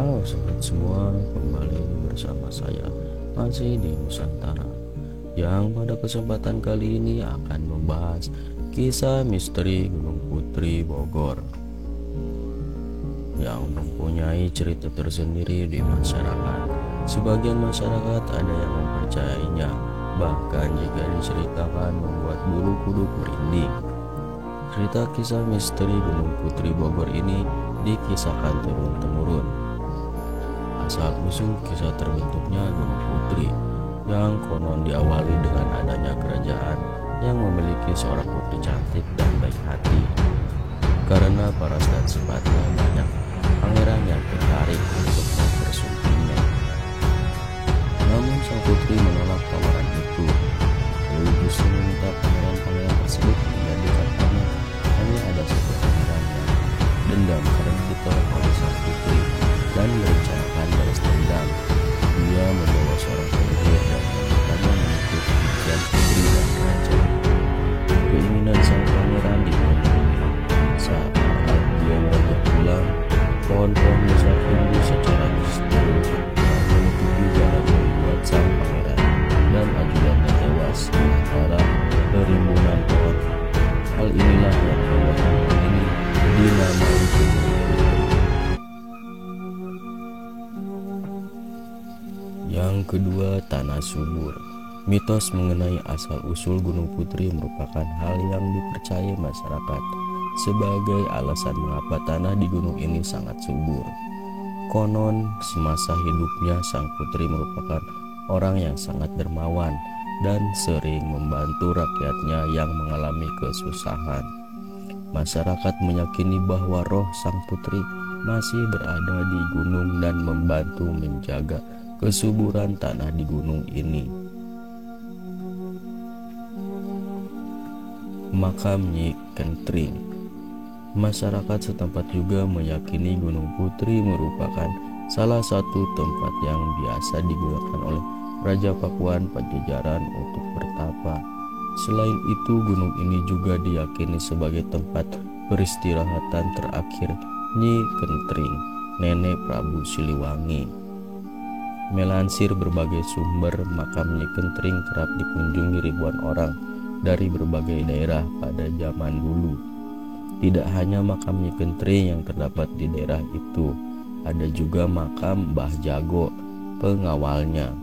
Halo sobat semua, kembali bersama saya masih di Nusantara, yang pada kesempatan kali ini akan membahas kisah misteri Gunung Putri Bogor yang mempunyai cerita tersendiri di masyarakat. Sebagian masyarakat ada yang mempercayainya, bahkan jika diceritakan membuat bulu kuduk merinding. Cerita kisah misteri Gunung Putri Bogor ini dikisahkan turun-temurun. Asal-usul kisah terbentuknya Gunung Putri yang konon diawali dengan adanya kerajaan yang memiliki seorang putri cantik dan baik hati. Karena paras dan sifatnya, banyak pangeran yang tertarik untuk mempersumpinya. Namun sang putri menolak tawaran itu, lalu justru meminta pangeran-pangeran tersebut menjadikan hanya ada satu pangeran yang dendam karena ditolak oleh sang putri dan merencanakan balas dendam. Dia membawa seorang penyihir dan meminta menutup kematian putri dan raja. Keinginan sang pangeran dipenuhi. Saat dia belajar pulang, pohon-pohon besar tumbuh secara misterius dan menutupi jalan membuat sang pangeran dan ajudannya tewas antara kerimbunan pohon. Hal inilah yang membuat gunung ini dinamai Gunung Putri. Yang kedua, tanah subur. Mitos mengenai asal-usul Gunung Putri merupakan hal yang dipercayai masyarakat sebagai alasan mengapa tanah di gunung ini sangat subur. Konon, semasa hidupnya sang putri merupakan orang yang sangat dermawan dan sering membantu rakyatnya yang mengalami kesusahan. Masyarakat meyakini bahwa roh sang putri masih berada di gunung dan membantu menjaga kesuburan tanah di gunung ini. Makam Nyi Kentring. Masyarakat setempat juga meyakini Gunung Putri merupakan salah satu tempat yang biasa digunakan oleh Raja Pakuan Pajajaran untuk bertapa. Selain itu, gunung ini juga diyakini sebagai tempat peristirahatan terakhir Nyi Kentring, nenek Prabu Siliwangi. Melansir berbagai sumber, makam Nyi Kentring kerap dikunjungi ribuan orang dari berbagai daerah pada zaman dulu. Tidak hanya makam Nyi Kentring yang terdapat di daerah itu, ada juga makam Mbah Jago, pengawalnya.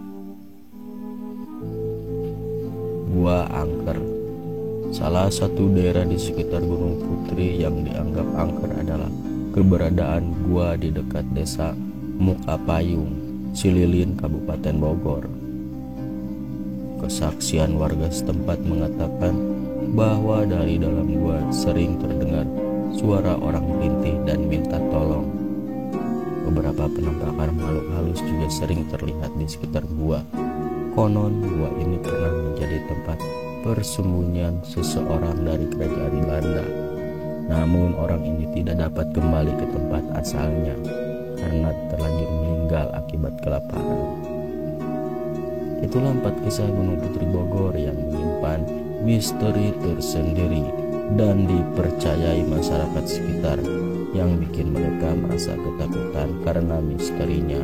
Gua Angker. Salah satu daerah di sekitar Gunung Putri yang dianggap angker adalah keberadaan gua di dekat desa Mukapayung, Cililin, Kabupaten Bogor. Kesaksian warga setempat mengatakan bahwa dari dalam gua sering terdengar suara orang merintih dan minta tolong. Beberapa penampakan makhluk halus juga sering terlihat di sekitar gua. Konon gua ini pernah menjadi tempat persembunyian seseorang dari kerajaan Belanda. Namun orang ini tidak dapat kembali ke tempat asalnya karena terlanjur meninggal akibat kelaparan. Itulah 4 kisah Gunung Putri Bogor yang menyimpan misteri tersendiri dan dipercayai masyarakat sekitar, yang bikin mereka merasa ketakutan karena misterinya.